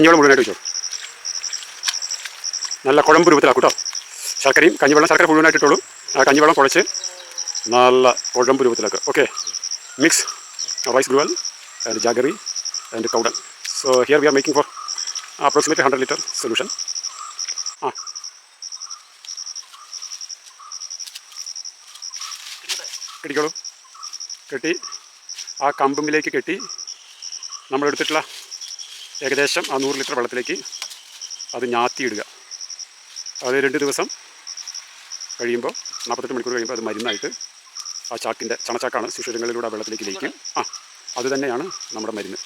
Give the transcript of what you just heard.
കഞ്ഞിവെള്ളം മുഴുവനായിട്ട് ഒഴിച്ചോ. നല്ല കുഴമ്പ് രൂപത്തിലാക്കും കേട്ടോ. ശർക്കരയും കഞ്ഞിവെള്ളം, ശർക്കര മുഴുവനായിട്ട് ഇട്ടോളൂ. ആ കഞ്ഞിവെള്ളം കുഴച്ച് നല്ല കുഴമ്പ് രൂപത്തിലാക്കുക. Okay, mix rice gruel and jaggery and cowdan. So here we are making for approximately 100 liter solution. കെട്ടിക്കോളൂ. കെട്ടി ആ കമ്പുമ്പിലേക്ക് കെട്ടി നമ്മളെടുത്തിട്ടുള്ള ഏകദേശം ആ 100 ലിറ്റർ വെള്ളത്തിലേക്ക് അത് ഞാത്തിയിടുക. അത് 2 ദിവസം കഴിയുമ്പോൾ, 48 മണിക്കൂർ കഴിയുമ്പോൾ അത് മരുന്നായിട്ട് ആ ചാക്കിൻ്റെ ചണച്ചാക്കാണ്, സുഷിരങ്ങളിലൂടെ ആ വെള്ളത്തിലേക്ക് ലയിക്കും. അത് തന്നെയാണ് നമ്മുടെ മരുന്ന്.